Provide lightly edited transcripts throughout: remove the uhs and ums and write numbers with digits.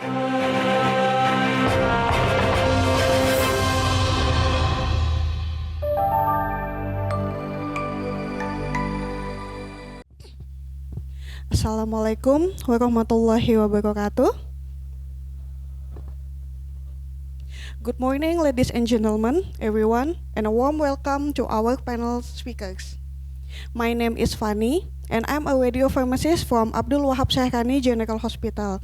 Assalamualaikum warahmatullahi wabarakatuh. Good morning, ladies and gentlemen, everyone, and a warm welcome to our panel speakers. My name is Fanny, and I'm a radio pharmacist from Abdul Wahab Syahrani General Hospital,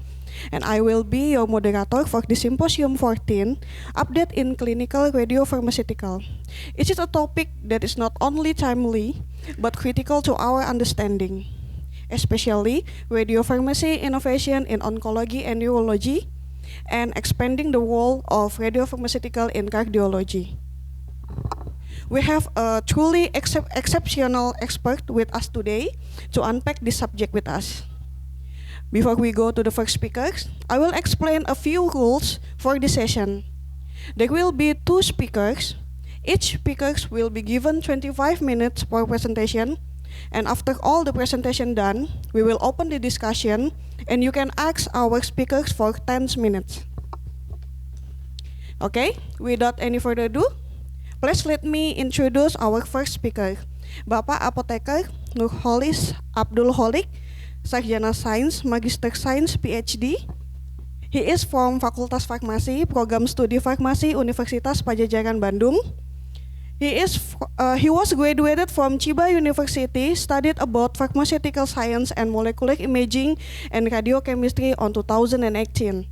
and I will be your moderator for the Symposium 14, Update in Clinical Radiopharmaceutical. It is a topic that is not only timely, but critical to our understanding, especially radiopharmacy innovation in oncology and neurology, and expanding the role of radiopharmaceutical in cardiology. We have a truly exceptional expert with us today to unpack this subject with us. Before we go to the first speakers, I will explain a few rules for the session. There will be 2 speakers. Each speaker will be given 25 minutes for presentation, and after all the presentation done, we will open the discussion and you can ask our speakers for 10 minutes. Okay, without any further ado, please let me introduce our first speaker, Bapak Apoteker Nurholis Abdul Holik, Sarjana Sains, Magister Sains, PhD. He is from Fakultas Farmasi, Program Studi Farmasi, Universitas Padjadjaran Bandung. He was graduated from Chiba University, studied about pharmaceutical science and molecular imaging and radiochemistry on 2018.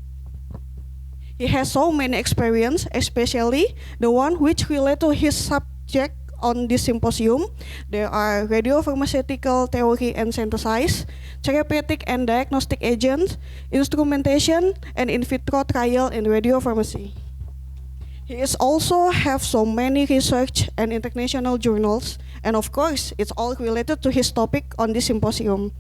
He has so many experience, especially the one which relate to his subject on this symposium. There are radiopharmaceutical theory and synthesis, therapeutic and diagnostic agents, instrumentation, and in vitro trial in radiopharmacy. He is also have so many research and international journals, and of course, it's all related to his topic on this symposium.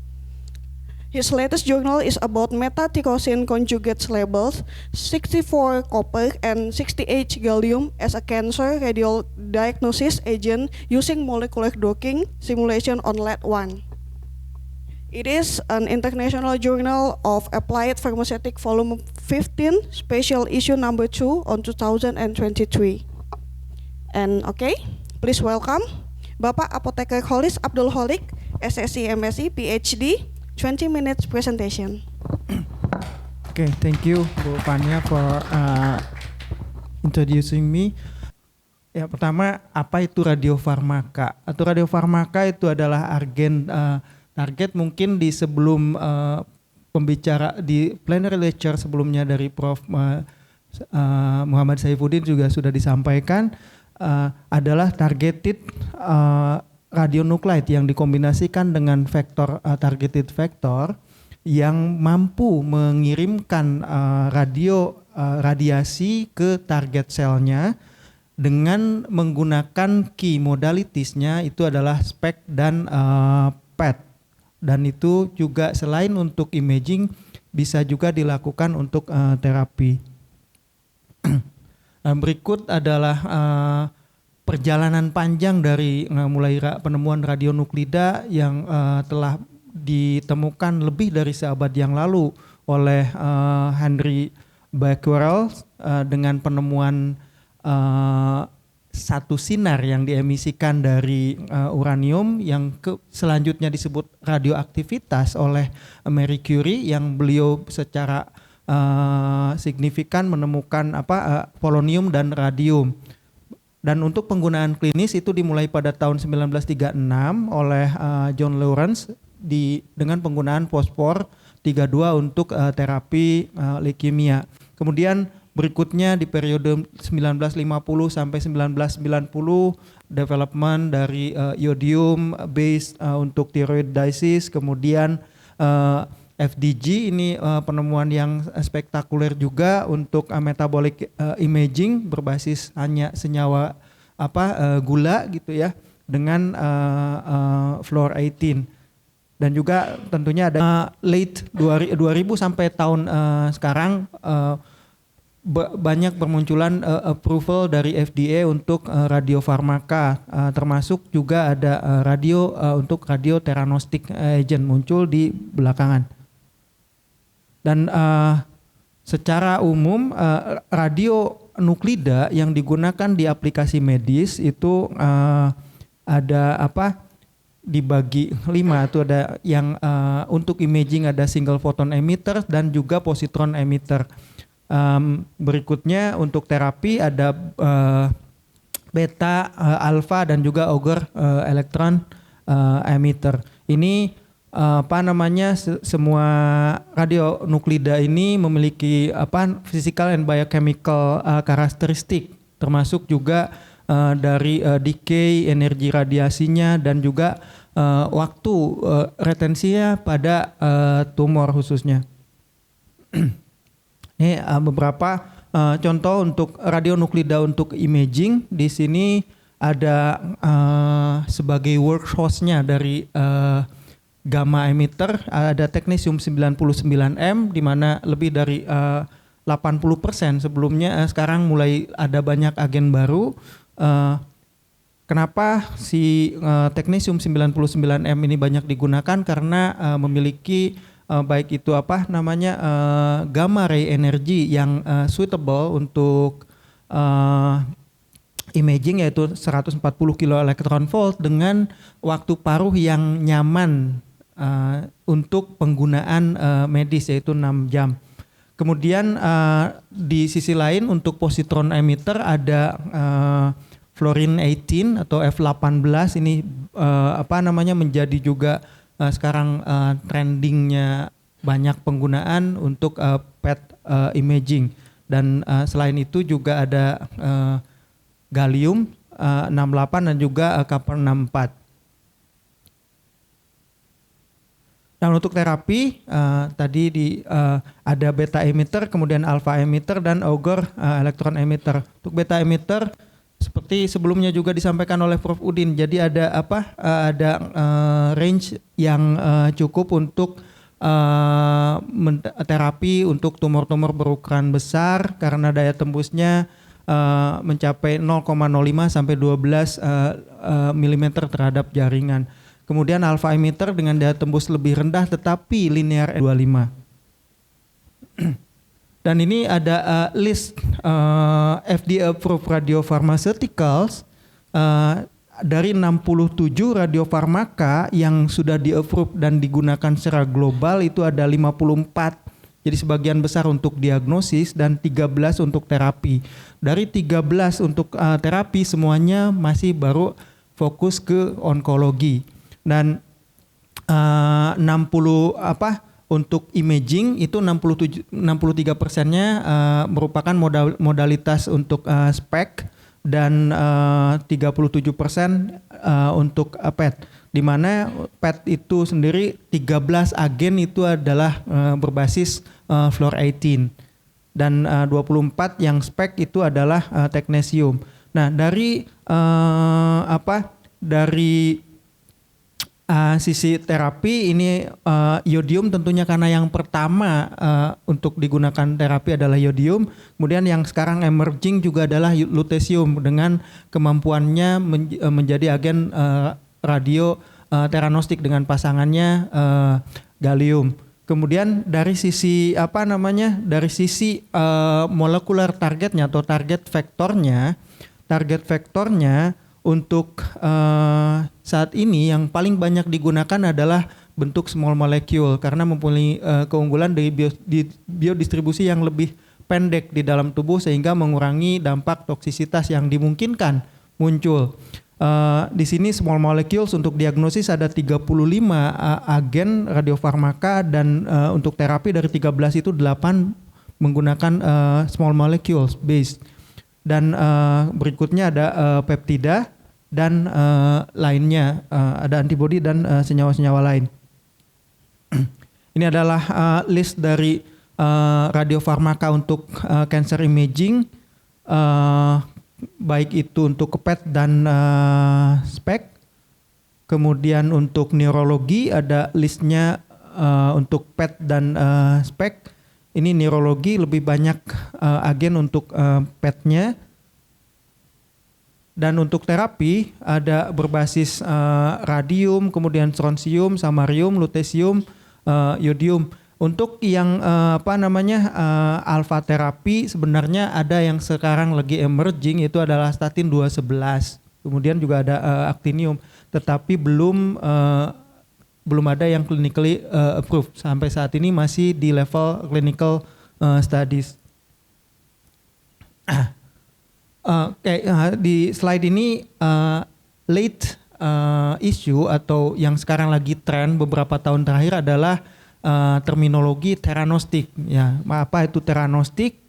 His latest journal is about meta-tyrosine conjugate labels, 64 copper and 68 gallium as a cancer radio diagnosis agent using molecular docking simulation on lead-1. It is an international journal of applied pharmaceutics volume 15, special issue number 2 on 2023. And okay, please welcome Bapak Apoteker Holis Abdul Holik, SSC MSc, PhD, 20 minutes presentation. Okay, thank you Bu Fania for introducing me. Ya, pertama, apa itu radiofarmaka? Atau radiofarmaka itu adalah target mungkin di sebelum pembicara di plenary lecture sebelumnya dari Prof. Muhammad Saifuddin juga sudah disampaikan, adalah targeted radionuklide yang dikombinasikan dengan vektor targeted vektor yang mampu mengirimkan radiasi ke target selnya dengan menggunakan key modalitiesnya itu adalah SPECT dan PET. Dan itu juga selain untuk imaging bisa juga dilakukan untuk terapi. Berikut adalah perjalanan panjang dari mulai penemuan radionuklida yang telah ditemukan lebih dari seabad yang lalu oleh Henry Becquerel dengan penemuan satu sinar yang diemisikan dari uranium yang selanjutnya disebut radioaktivitas oleh Marie Curie yang beliau secara signifikan menemukan polonium dan radium. Dan untuk penggunaan klinis itu dimulai pada tahun 1936 oleh John Lawrence dengan penggunaan fosfor 32 untuk terapi leukemia. Kemudian berikutnya di periode 1950 sampai 1990 development dari iodium based untuk thyroid disease, kemudian FDG ini penemuan yang spektakuler juga untuk metabolic imaging berbasis hanya senyawa gula gitu ya dengan fluorine. Dan juga tentunya ada late 2000 sampai tahun sekarang banyak bermunculan approval dari FDA untuk radiofarmaka, termasuk juga ada untuk radiotheranostics agent muncul di belakangan. Dan Secara umum radio nuklida yang digunakan di aplikasi medis itu ada dibagi 5 itu ada yang untuk imaging ada single photon emitter dan juga positron emitter. Berikutnya untuk terapi ada beta, alpha dan juga Auger electron emitter. Ini semua radionuklida ini memiliki physical and biochemical karakteristik, termasuk juga dari decay, energi radiasinya dan juga waktu retensinya pada tumor khususnya. Ini beberapa contoh untuk radionuklida untuk imaging. Di sini ada sebagai workhorse-nya dari gamma emitter ada teknetium 99M di mana lebih dari 80% sebelumnya, sekarang mulai ada banyak agen baru. Kenapa si teknetium 99M ini banyak digunakan? Karena memiliki baik itu gamma ray energy yang suitable untuk imaging, yaitu 140 kilo electron volt dengan waktu paruh yang nyaman untuk penggunaan medis, yaitu 6 jam. Kemudian di sisi lain untuk positron emitter ada fluorine 18 atau F18 ini menjadi juga sekarang trendingnya banyak penggunaan untuk PET imaging. Dan selain itu juga ada gallium 68 dan juga copper 64. Dan untuk terapi tadi ada beta emitter, kemudian alpha emitter dan Auger electron emitter. Untuk beta emitter seperti sebelumnya juga disampaikan oleh Prof Udin, jadi ada range yang cukup untuk terapi untuk tumor-tumor berukuran besar karena daya tembusnya mencapai 0,05 sampai 12 mm terhadap jaringan. Kemudian alpha emitter dengan daya tembus lebih rendah tetapi linear 25. Dan ini ada list FDA approved radiopharmaceuticals dari 67 radiofarmaka yang sudah di-approve dan digunakan secara global itu ada 54. Jadi sebagian besar untuk diagnosis dan 13 untuk terapi. Dari 13 untuk terapi semuanya masih baru fokus ke onkologi. Dan 60 untuk imaging itu 63%-nya merupakan modalitas untuk SPECT dan 37% untuk PET, di mana PET itu sendiri 13 agen itu adalah berbasis fluor 18 dan 24 yang SPECT itu adalah teknetium. Nah, dari sisi terapi ini iodium tentunya karena yang pertama untuk digunakan terapi adalah iodium. Kemudian yang sekarang emerging juga adalah lutetium dengan kemampuannya menjadi agen radio teranostik dengan pasangannya gallium. Kemudian dari sisi molekular targetnya atau target vektornya untuk saat ini yang paling banyak digunakan adalah bentuk small molecule karena mempunyai keunggulan dari biodistribusi yang lebih pendek di dalam tubuh sehingga mengurangi dampak toksisitas yang dimungkinkan muncul. Di sini small molecules untuk diagnosis ada 35 agen radiofarmaka dan untuk terapi dari 13 itu 8 menggunakan small molecules based. Dan berikutnya ada peptida dan lainnya, ada antibodi dan senyawa-senyawa lain. Ini adalah list dari radiofarmaka untuk cancer imaging, baik itu untuk PET dan SPECT. Kemudian untuk neurologi ada listnya untuk PET dan SPECT. Ini neurologi lebih banyak agen untuk PET-nya. Dan untuk terapi ada berbasis radium, kemudian strontium, samarium, lutetium, iodium. Untuk yang alpha terapi sebenarnya ada yang sekarang lagi emerging, itu adalah statin 211. Kemudian juga ada actinium, tetapi belum ada yang clinically approved. Sampai saat ini masih di level clinical studies. Di slide ini late issue atau yang sekarang lagi tren beberapa tahun terakhir adalah terminologi theranostik. Ya, apa itu theranostik?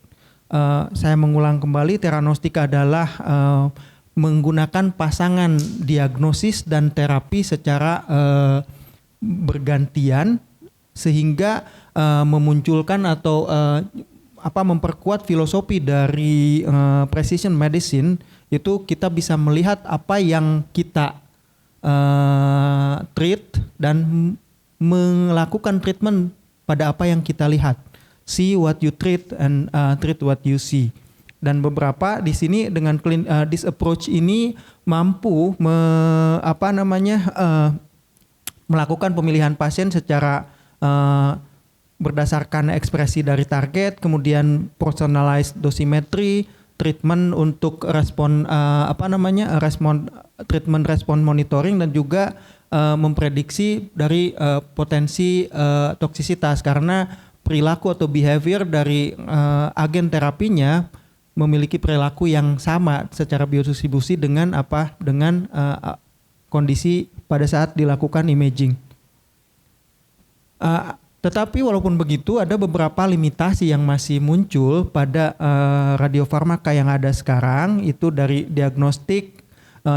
Saya mengulang kembali, theranostik adalah menggunakan pasangan diagnosis dan terapi secara bergantian sehingga memunculkan atau memperkuat filosofi dari precision medicine. Itu kita bisa melihat apa yang kita treat dan melakukan treatment pada apa yang kita lihat. See what you treat and treat what you see. Dan beberapa di sini dengan this approach ini mampu melakukan pemilihan pasien secara berdasarkan ekspresi dari target, kemudian personalized dosimetry, treatment untuk treatment respon monitoring, dan juga memprediksi dari potensi toksisitas, karena perilaku atau behavior dari agen terapinya memiliki perilaku yang sama secara biodistribusi dengan kondisi pada saat dilakukan imaging. Tetapi walaupun begitu ada beberapa limitasi yang masih muncul pada radiofarmaka yang ada sekarang, itu dari diagnostik,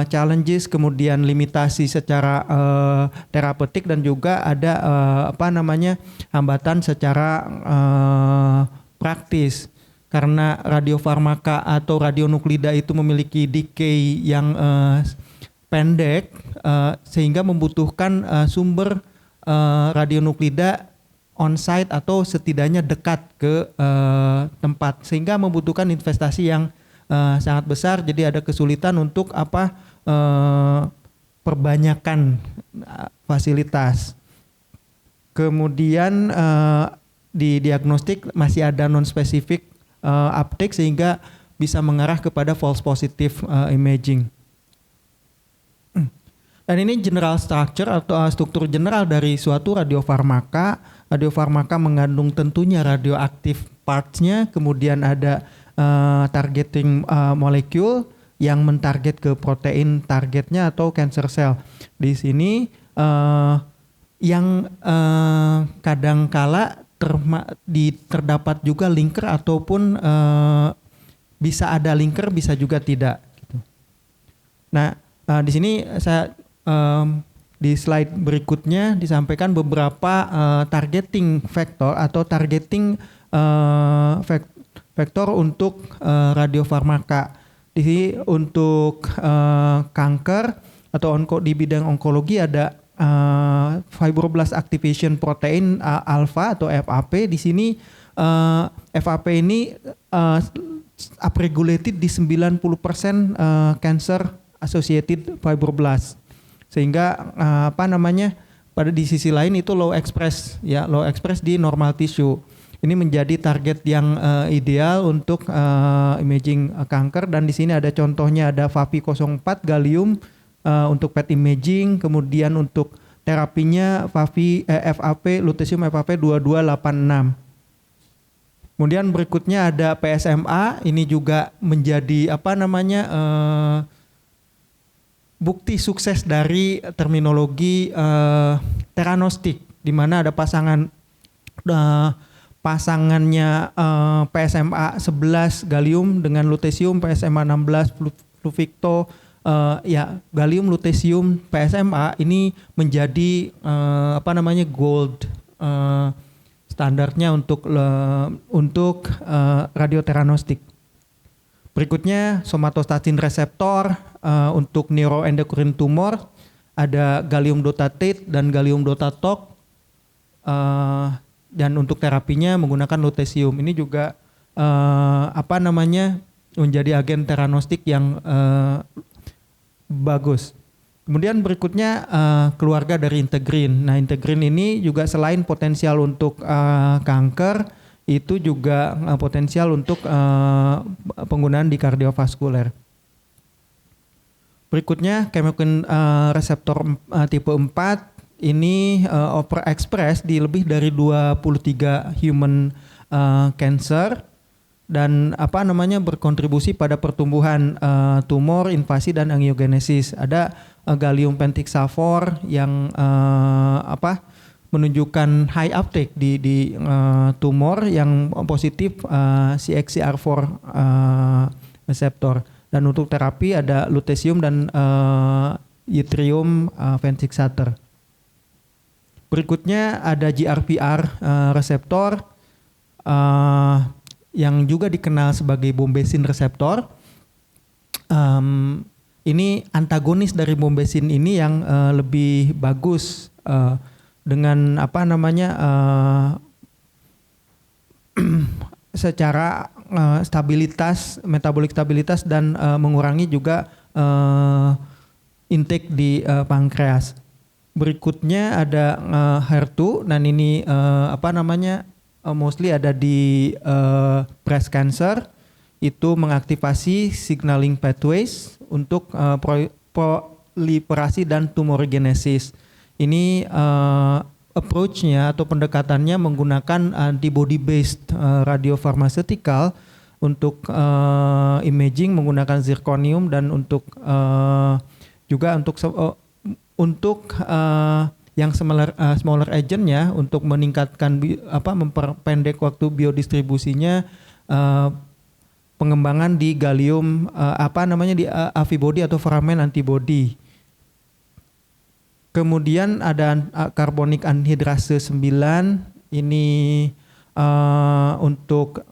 challenges, kemudian limitasi secara terapeutik, dan juga ada hambatan secara praktis, karena radiofarmaka atau radionuklida itu memiliki decay yang pendek, sehingga membutuhkan sumber radionuklida on-site atau setidaknya dekat ke tempat, sehingga membutuhkan investasi yang sangat besar. Jadi ada kesulitan untuk perbanyakan fasilitas. Kemudian di diagnostik masih ada non-specific uptake, sehingga bisa mengarah kepada false positive imaging. Dan ini general structure atau struktur general dari suatu radiofarmaka. Radiofarmaka mengandung tentunya radioaktif parts-nya, kemudian ada targeting molecule yang mentarget ke protein targetnya atau cancer cell. Di sini yang kadangkala terdapat juga linker ataupun bisa ada linker, bisa juga tidak. Nah, di sini saya di slide berikutnya disampaikan beberapa targeting factor atau targeting vektor untuk radiofarmaka. Di sini untuk kanker atau di bidang onkologi ada fibroblast activation protein alpha atau FAP. Di sini FAP ini upregulated di 90% cancer associated fibroblast. Sehingga pada di sisi lain itu low express di normal tissue. Ini menjadi target yang ideal untuk imaging kanker, dan di sini ada contohnya, ada FAPI-04 gallium untuk PET imaging, kemudian untuk terapinya FAP lutetium FAP 2286. Kemudian berikutnya ada PSMA, ini juga menjadi bukti sukses dari terminologi theranostik, di mana ada pasangannya PSMA 11 gallium dengan lutetium PSMA 16 Pluvicto, gallium lutetium PSMA ini menjadi gold standarnya untuk radiotheranostik. Berikutnya somatostatin reseptor untuk neuroendocrine tumor, ada gallium dotatate dan gallium dotatok, dan untuk terapinya menggunakan lutetium. Ini juga menjadi agen theranostik yang bagus. Kemudian berikutnya keluarga dari integrin. Nah, integrin ini juga selain potensial untuk kanker, itu juga potensial untuk penggunaan di kardiovaskuler. Berikutnya chemokine reseptor tipe 4 ini overexpress di lebih dari 23 human cancer dan berkontribusi pada pertumbuhan tumor, invasi dan angiogenesis. Ada gallium pentixafor yang menunjukkan high uptake di tumor yang positif CXCR4 reseptor. Dan untuk terapi ada lutetium dan yttrium fixator. Berikutnya ada GRPR reseptor yang juga dikenal sebagai bombesin reseptor. Ini antagonis dari bombesin ini yang lebih bagus dengan secara metabolik stabilitas dan mengurangi juga intake di pankreas. Berikutnya ada HER2 dan ini mostly ada di breast cancer. Itu mengaktifasi signaling pathways untuk proliferasi dan tumorigenesis. Ini approach-nya atau pendekatannya menggunakan antibody based radiopharmaceutical untuk imaging menggunakan zirconium dan untuk juga untuk yang smaller agent-nya untuk meningkatkan memperpendek waktu biodistribusinya, pengembangan di gallium di avibody atau foramen antibody. Kemudian ada karbonik anhidrase 9 ini untuk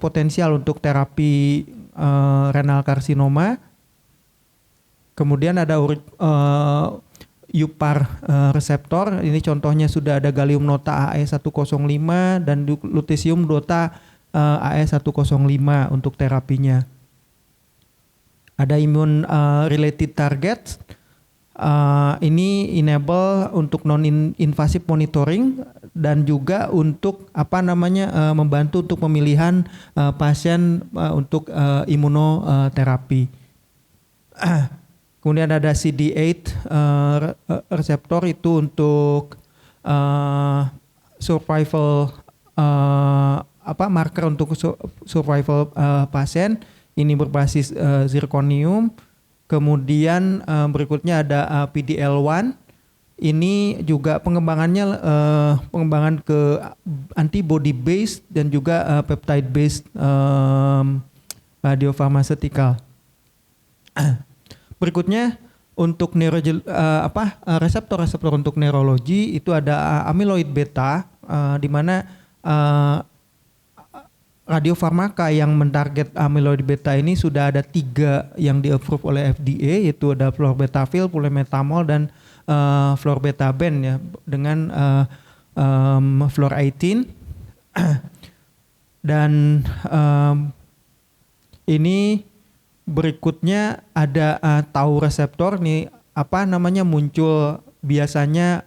potensial untuk terapi renal karsinoma. Kemudian ada UPAR reseptor, ini contohnya sudah ada gallium nota AE105 dan lutetium dota AE105 untuk terapinya. Ada immune related targets. Ini enable untuk non-invasive monitoring dan juga untuk membantu untuk pemilihan pasien untuk imunoterapi. Kemudian ada CD8 reseptor itu untuk survival marker untuk survival pasien. Ini berbasis zirconium. Kemudian berikutnya ada PDL1. Ini juga pengembangannya pengembangan ke antibody based dan juga peptide based radiopharmaceutical. Berikutnya untuk reseptor-reseptor untuk neurologi itu ada amyloid beta di mana radiofarmaka yang mentarget amyloid beta ini sudah ada 3 yang di-approve oleh FDA, yaitu ada florbetavir, pulemetamol dan florbetaben ya dengan fluor18. Dan ini berikutnya ada tau reseptor nih muncul biasanya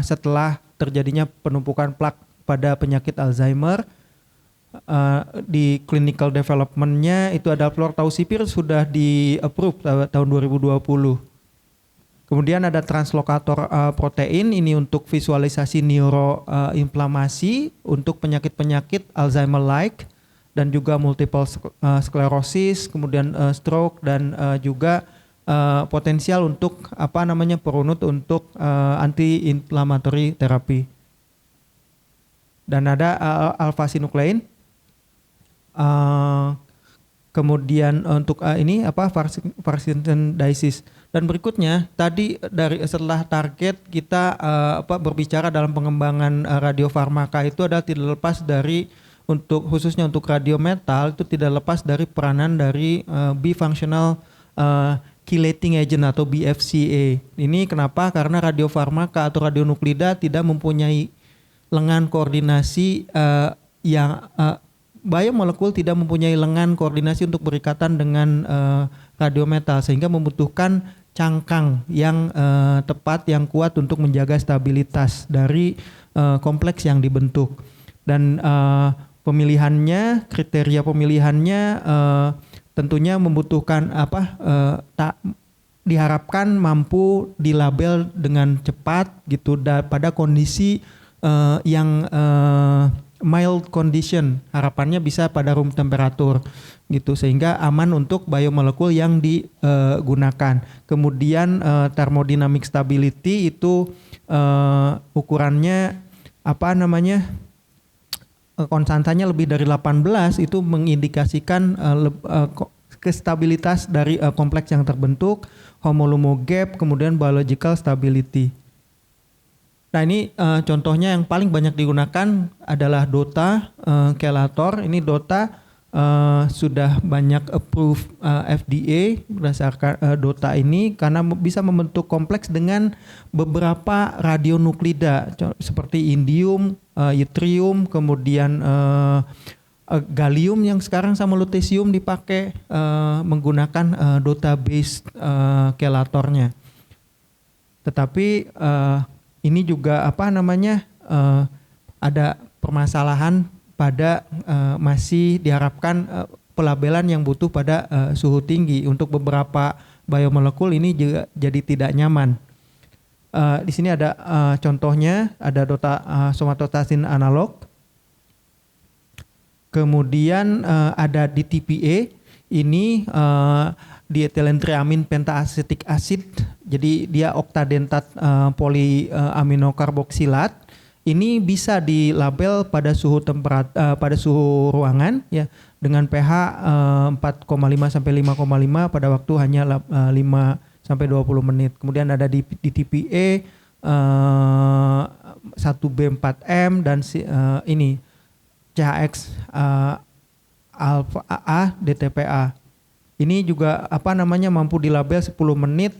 setelah terjadinya penumpukan plak pada penyakit Alzheimer. Di clinical development-nya itu ada fluortaucipir sudah di-approve tahun 2020. Kemudian ada translokator protein ini untuk visualisasi neuroinflamasi untuk penyakit-penyakit Alzheimer-like dan juga multiple sclerosis, kemudian stroke dan juga potensial untuk perunut untuk anti-inflammatory therapy. Dan ada alpha-sinuklein. Kemudian untuk ini Parkinson disease. Dan berikutnya tadi setelah target kita berbicara dalam pengembangan radiofarmaka itu adalah tidak lepas dari khususnya untuk radiometal itu tidak lepas dari peranan dari bifunctional chelating agent atau BFCA. Ini kenapa? Karena radiofarmaka atau radionuklida tidak mempunyai lengan koordinasi biomolekul tidak mempunyai lengan koordinasi untuk berikatan dengan radiometal sehingga membutuhkan cangkang yang tepat, yang kuat untuk menjaga stabilitas dari kompleks yang dibentuk. Dan kriteria pemilihannya tentunya membutuhkan diharapkan mampu dilabel dengan cepat gitu pada kondisi yang mild condition, harapannya bisa pada room temperatur gitu, sehingga aman untuk biomolekul yang digunakan. Kemudian thermodynamic stability itu ukurannya konstantanya lebih dari 18, itu mengindikasikan kestabilitas dari kompleks yang terbentuk, homolomo gap, kemudian biological stability. Nah ini contohnya yang paling banyak digunakan adalah DOTA, chelator. Ini DOTA sudah banyak approve FDA berdasarkan DOTA ini karena bisa membentuk kompleks dengan beberapa radionuklida seperti indium, yttrium, kemudian gallium yang sekarang sama lutetium dipakai menggunakan DOTA based chelatornya. Tetapi ini juga ada permasalahan pada masih diharapkan pelabelan yang butuh pada suhu tinggi. Untuk beberapa biomolekul ini juga jadi tidak nyaman. Di sini ada contohnya, ada DOTA somatostatin analog. Kemudian ada DTPA, ini diethylentriamin pentaacetic acid, jadi dia oktadentat poliaminokarboksilat. Ini bisa dilabel pada pada suhu ruangan ya dengan pH 4,5 sampai 5,5 pada waktu hanya 5 sampai 20 menit. Kemudian ada di TPA 1B4M dan ini CHX alpha AA DTPA. Ini juga mampu dilabel 10 menit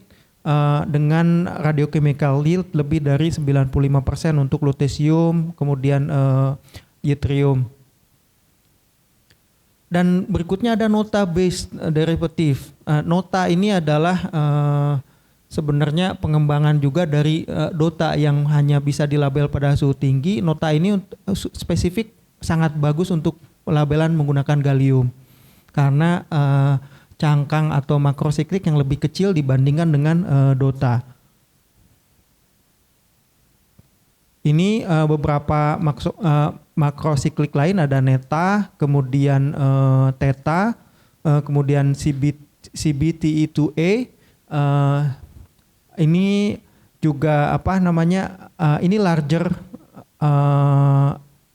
dengan radiochemical yield lebih dari 95% untuk lutetium, kemudian yttrium. Dan berikutnya ada nota based derivative. Nota ini adalah sebenarnya pengembangan juga dari DOTA yang hanya bisa dilabel pada suhu tinggi. Nota ini spesifik sangat bagus untuk pelabelan menggunakan gallium karena cangkang atau makrosiklik yang lebih kecil dibandingkan dengan DOTA. Ini beberapa makrosiklik lain, ada neta, kemudian theta, kemudian CBTE2A. Ini juga ini larger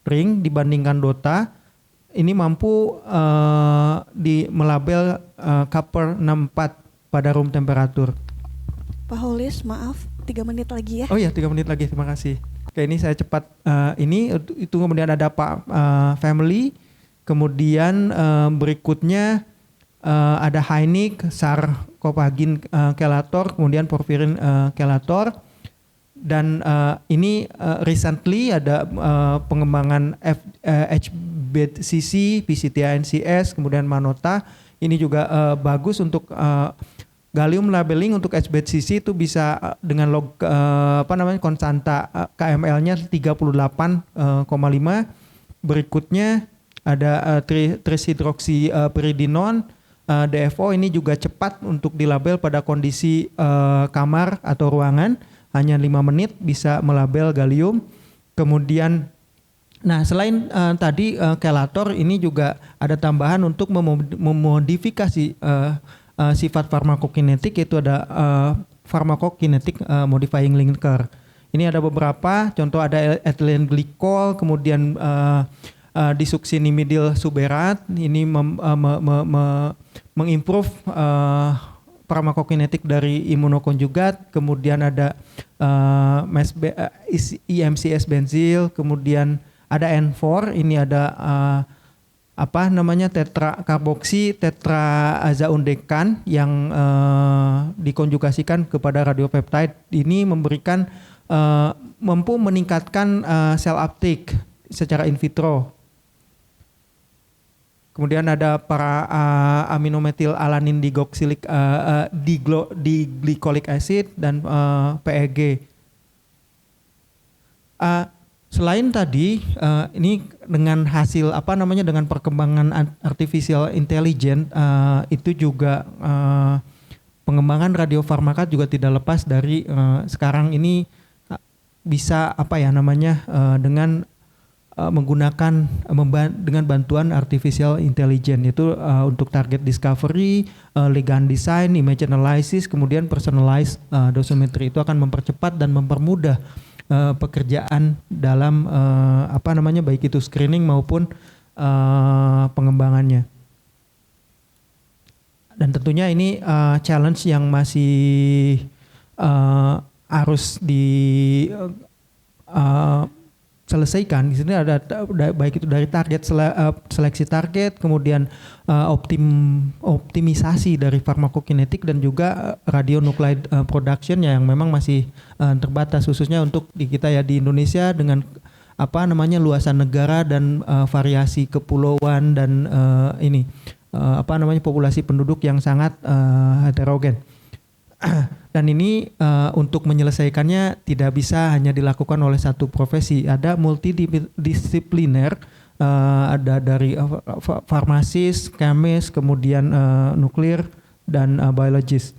ring dibandingkan DOTA. Ini mampu melabel copper 64 pada room temperatur. Pak Holis, maaf, 3 menit lagi ya. Oh iya, 3 menit lagi, terima kasih. Oke, ini saya cepat. Itu kemudian ada Pak Family. Kemudian berikutnya ada Heineck, sarcophagein chelator, kemudian porphyrin chelator. Dan ini recently ada pengembangan HBCC, PCTA-NCS, kemudian Manota. Ini juga bagus untuk gallium labeling. Untuk HBCC itu bisa dengan konstanta KML-nya 38,5. Berikutnya ada trisidroksipyridinone, DFO. Ini juga cepat untuk dilabel pada kondisi kamar atau ruangan. Hanya 5 menit bisa melabel gallium. Kemudian, selain tadi chelator, ini juga ada tambahan untuk memodifikasi sifat farmakokinetik, yaitu ada pharmacokinetic modifying linker. Ini ada beberapa, contoh ada ethylene glycol, kemudian disuccinimidyl suberat. Ini mengimprove farmakokinetik dari imunokonjugat. Kemudian ada IMCS benzil, kemudian ada N4, ini ada tetrakarboksi tetraazaundekan yang dikonjugasikan kepada radiopeptide. Ini memberikan mampu meningkatkan sel uptake secara in vitro. Kemudian ada para aminometil alanin diglycolic acid dan PEG. Selain tadi ini dengan hasil dengan perkembangan artificial intelligence itu juga pengembangan radiofarmaka juga tidak lepas dari sekarang ini bisa dengan menggunakan dengan bantuan artificial intelligence itu untuk target discovery, ligand design, image analysis, kemudian personalized dosimetry itu akan mempercepat dan mempermudah pekerjaan dalam baik itu screening maupun pengembangannya. Dan tentunya ini challenge yang masih harus selesaikan. Di sini ada baik itu dari target seleksi target, kemudian optimisasi dari farmakokinetik dan juga radionuclide production yang memang masih terbatas, khususnya untuk di kita ya di Indonesia dengan luasan negara dan variasi kepulauan dan populasi penduduk yang sangat heterogen. Dan ini untuk menyelesaikannya tidak bisa hanya dilakukan oleh satu profesi, ada multidisipliner, ada dari farmasis, kemis, kemudian nuklir dan biologis.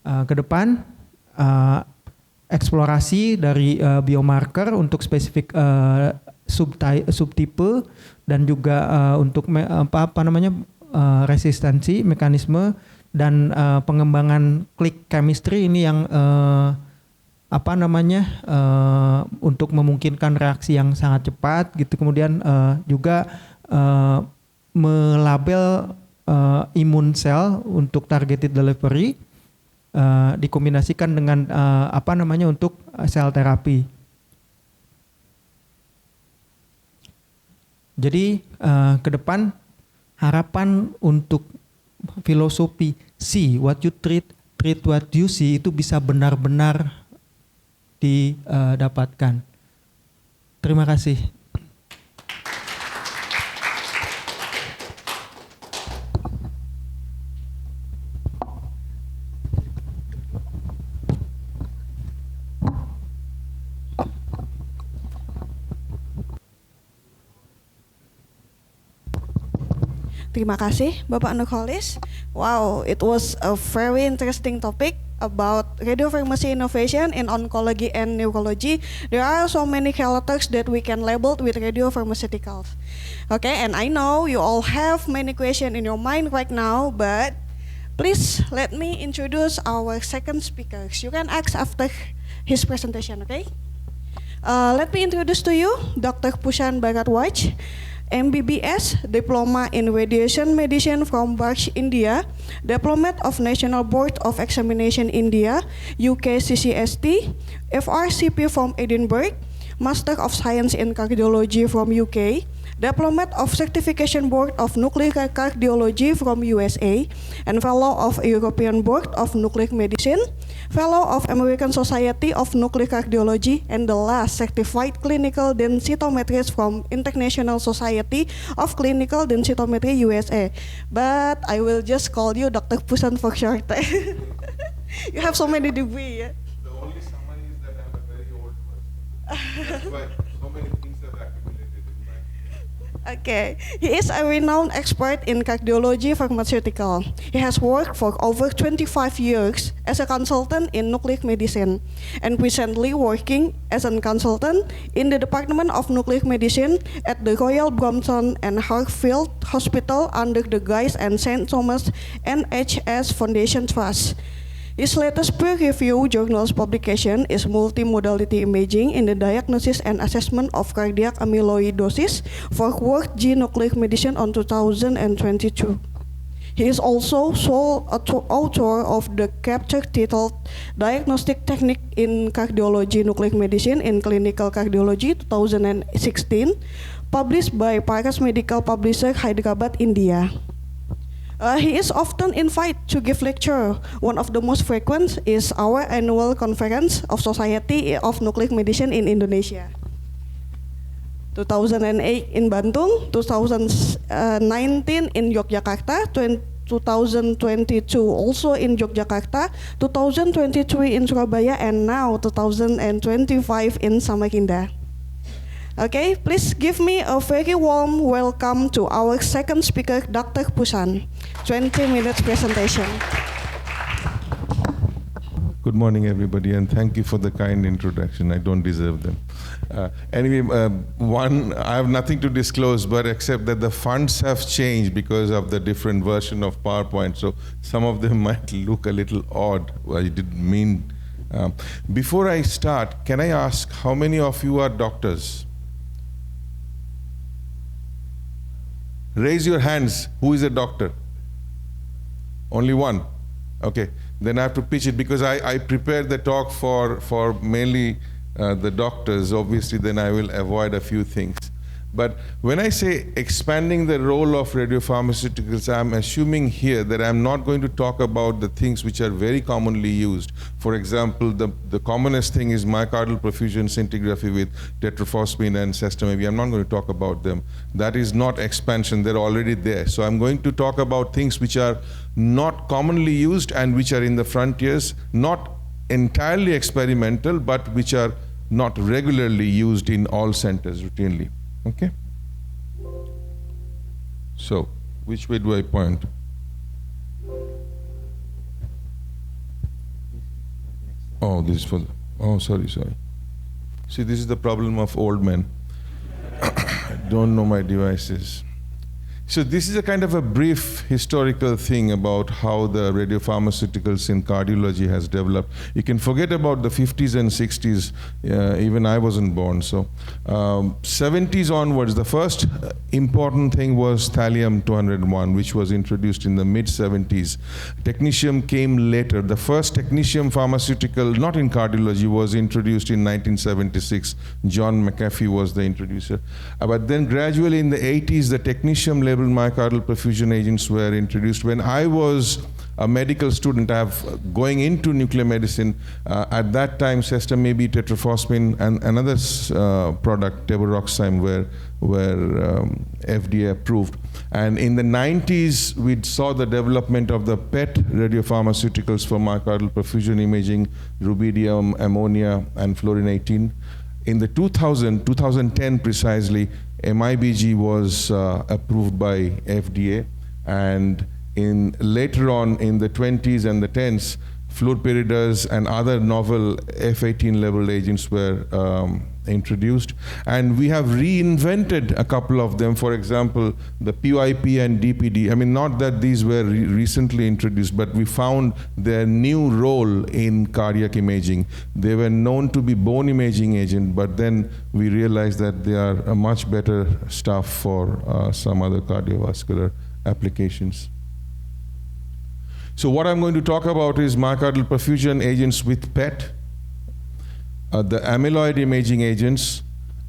Ke depan eksplorasi dari biomarker untuk spesifik subtipe dan juga untuk resistensi mekanisme dan pengembangan click chemistry ini yang untuk memungkinkan reaksi yang sangat cepat gitu, kemudian juga melabel imun sel untuk targeted delivery dikombinasikan dengan untuk sel terapi. Jadi ke depan harapan untuk filosofi see what you treat what you see itu bisa benar-benar didapatkan. Terima kasih. Terima kasih Bapak Nurholis. Wow, it was a very interesting topic about radiopharmacy innovation in oncology and neurology. There are so many characters that we can label with radiopharmaceuticals. Okay, and I know you all have many questions in your mind right now, but please let me introduce our second speaker. You can ask after his presentation, okay? Let me introduce to you Dr. Pushan Bharadwaj, MBBS, Diploma in Radiation Medicine from Barsh, India, Diplomat of National Board of Examination India, UK CCST, FRCP from Edinburgh, Master of Science in Cardiology from UK, Diplomat of Certification Board of Nuclear Cardiology from USA, and Fellow of European Board of Nuclear Medicine, Fellow of American Society of Nuclear Cardiology, and the last certified clinical densitometrist from International Society of Clinical Densitometry USA. But I will just call you Dr. Pushan for short. You have so many degrees. Yeah? The only summary is that I'm a very old person. That's why so many things have accumulated in my head. Okay, he is a renowned expert in cardiology pharmaceutical. He has worked for over 25 years as a consultant in nuclear medicine and recently working as a consultant in the Department of Nuclear Medicine at the Royal Brompton and Hartfield Hospital under the Guy's and St. Thomas NHS Foundation Trust. His latest peer-reviewed journals publication is Multimodality Imaging in the Diagnosis and Assessment of Cardiac Amyloidosis for World G Nuclear Medicine on 2022. He is also sole author of the chapter titled Diagnostic Technique in Cardiology Nuclear Medicine in Clinical Cardiology 2016, published by Paras Medical Publisher, Hyderabad, India. He is often invited to give lecture. One of the most frequent is our annual conference of Society of Nuclear Medicine in Indonesia. 2008 in Bandung, 2019 in Yogyakarta, 2022 also in Yogyakarta, 2023 in Surabaya, and now 2025 in Samarinda. Okay, please give me a very warm welcome to our second speaker, Dr. Pusan. 20 minutes presentation. Good morning, everybody, and thank you for the kind introduction. I don't deserve them. Anyway, I have nothing to disclose, but except that the fonts have changed because of the different version of PowerPoint. So some of them might look a little odd. I didn't mean. Before I start, can I ask how many of you are doctors? Raise your hands. Who is a doctor? Only one. Okay. Then I have to pitch it because I prepared the talk for mainly the doctors. Obviously, then I will avoid a few things. But when I say expanding the role of radiopharmaceuticals, I'm assuming here that I'm not going to talk about the things which are very commonly used. For example, the commonest thing is myocardial perfusion scintigraphy with tetraphosphine and sestamivir. I'm not going to talk about them. That is not expansion. They're already there. So I'm going to talk about things which are not commonly used and which are in the frontiers, not entirely experimental, but which are not regularly used in all centers routinely. Okay? So, which way do I point? Oh, this is for the, oh, sorry. See, this is the problem of old men. I don't know my devices. So this is a kind of a brief historical thing about how the radiopharmaceuticals in cardiology has developed. You can forget about the 50s and 60s, even I wasn't born. So 70s onwards, the first important thing was thallium-201, which was introduced in the mid-70s. Technetium came later. The first technetium pharmaceutical, not in cardiology, was introduced in 1976. John McAfee was the introducer. But then gradually in the 80s, the technetium labeled myocardial perfusion agents were introduced. When I was a medical student, going into nuclear medicine, at that time, sestamivir, tetraphosphine, and another product, teburoxime, were FDA approved. And in the 90s, we saw the development of the PET radiopharmaceuticals for myocardial perfusion imaging, rubidium, ammonia, and fluorine-18. In the 2010 precisely, MIBG was approved by FDA, and later on in the 20s and the 10s, fluorpyridas and other novel F-18 level agents were introduced, and we have reinvented a couple of them. For example, the PYP and DPD. I mean, not that these were recently introduced, but we found their new role in cardiac imaging. They were known to be bone imaging agent, but then we realized that they are a much better stuff for some other cardiovascular applications. So what I'm going to talk about is myocardial perfusion agents with PET, the amyloid imaging agents,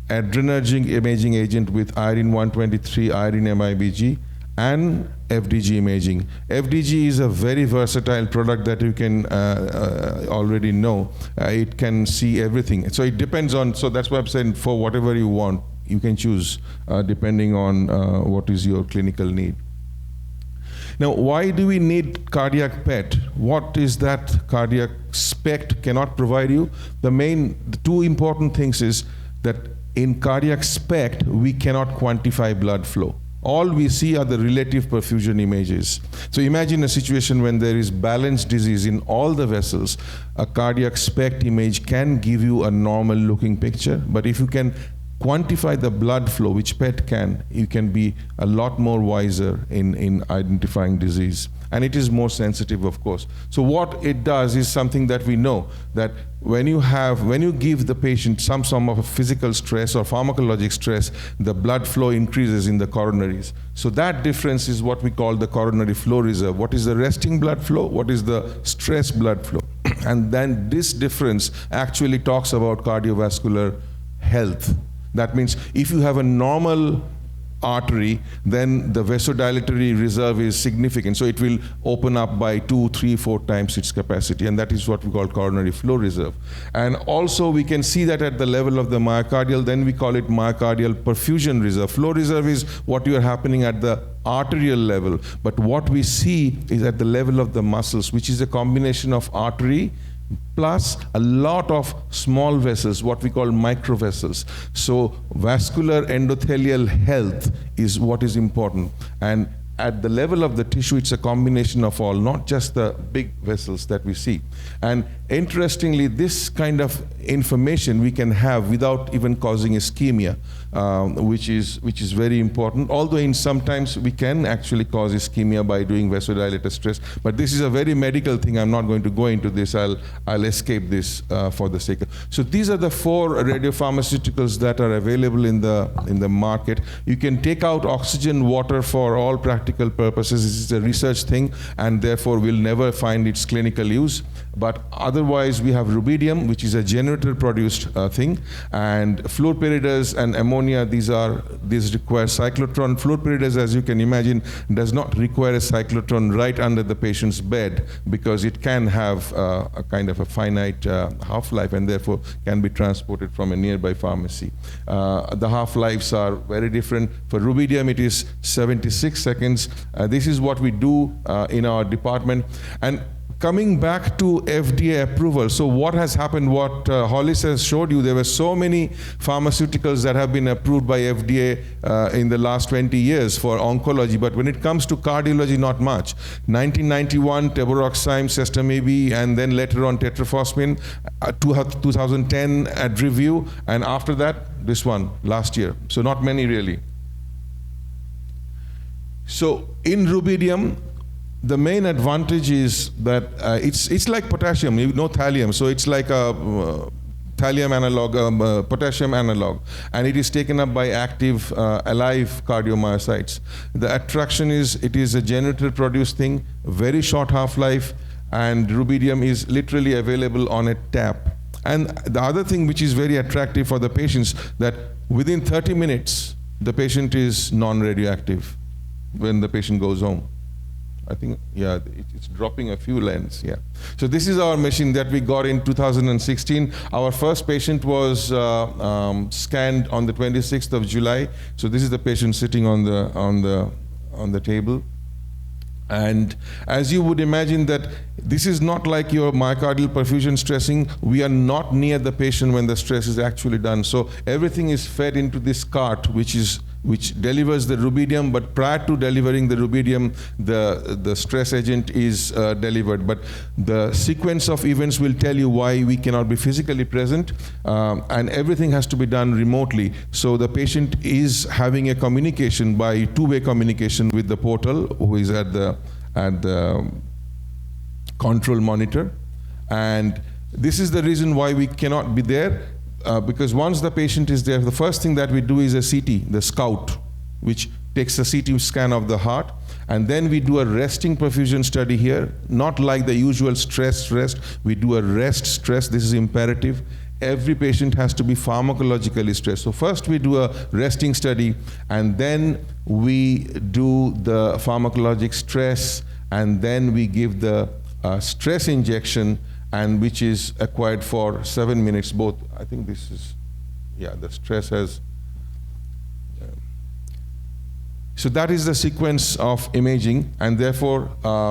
adrenergic imaging agent with iron-123, iron-MIBG, and FDG imaging. FDG is a very versatile product that you can already know. It can see everything. So it depends on, so that's why I'm saying for whatever you want, you can choose depending on what is your clinical need. Now, why do we need cardiac PET? What is that cardiac SPECT cannot provide you? The two important things is that in cardiac SPECT, we cannot quantify blood flow. All we see are the relative perfusion images. So imagine a situation when there is balanced disease in all the vessels. A cardiac SPECT image can give you a normal looking picture, but if you can quantify the blood flow, which PET can, you can be a lot more wiser in identifying disease. And it is more sensitive, of course. So what it does is something that we know, that when you give the patient some form of physical stress or pharmacologic stress, the blood flow increases in the coronaries. So that difference is what we call the coronary flow reserve. What is the resting blood flow? What is the stress blood flow? And then this difference actually talks about cardiovascular health. That means if you have a normal artery, then the vasodilatory reserve is significant. So it will open up by 2, 3, 4 times its capacity, and that is what we call coronary flow reserve. And also we can see that at the level of the myocardial, then we call it myocardial perfusion reserve. Flow reserve is what is happening at the arterial level, but what we see is at the level of the muscles, which is a combination of artery plus a lot of small vessels, what we call microvessels. So vascular endothelial health is what is important. And at the level of the tissue, it's a combination of all, not just the big vessels that we see. And interestingly, this kind of information we can have without even causing ischemia, which is very important. Although in sometimes we can actually cause ischemia by doing vasodilator stress, but this is a very medical thing. I'm not going to go into this. I'll escape this for the sake of. So these are the 4 radiopharmaceuticals that are available in the market. You can take out oxygen water for all practical purposes. This is a research thing, and therefore we'll never find its clinical use. But otherwise, we have rubidium, which is a generator-produced thing, and fluoropyridase and ammonia. These require cyclotron. Fluoropyridase, as you can imagine, does not require a cyclotron right under the patient's bed because it can have a kind of a finite half-life and therefore can be transported from a nearby pharmacy. The half-lives are very different. For rubidium, it is 76 seconds. This is what we do in our department. And coming back to FDA approval, so what has happened, what Hollis has showed you, there were so many pharmaceuticals that have been approved by FDA in the last 20 years for oncology, but when it comes to cardiology, not much. 1991, teboraxime, sestamib, and then later on tetraphosphine, 2010 Adreview, and after that, this one, last year. So not many really. So in rubidium, the main advantage is that it's like potassium, you know, thallium. So it's like a thallium analog, potassium analog, and it is taken up by active, alive cardiomyocytes. The attraction is, it is a generator-produced thing, very short half-life, and rubidium is literally available on a tap. And the other thing which is very attractive for the patients, that within 30 minutes, the patient is non-radioactive when the patient goes home. I think, yeah, it's dropping a few lines, yeah. So this is our machine that we got in 2016. Our first patient was scanned on the 26th of July. So this is the patient sitting on the table. And as you would imagine that this is not like your myocardial perfusion stressing. We are not near the patient when the stress is actually done. So everything is fed into this cart, which delivers the rubidium, but prior to delivering the rubidium, the stress agent is delivered. But the sequence of events will tell you why we cannot be physically present, and everything has to be done remotely. So the patient is having a communication by two-way communication with the portal, who is at the control monitor. And this is the reason why we cannot be there. Because once the patient is there, the first thing that we do is a CT, the SCOUT, which takes a CT scan of the heart, and then we do a resting perfusion study here, not like the usual stress rest. We do a rest stress. This is imperative. Every patient has to be pharmacologically stressed. So first we do a resting study, and then we do the pharmacologic stress, and then we give the stress injection, and which is acquired for 7 minutes both. I think this is, yeah, the stress has. So that is the sequence of imaging, and therefore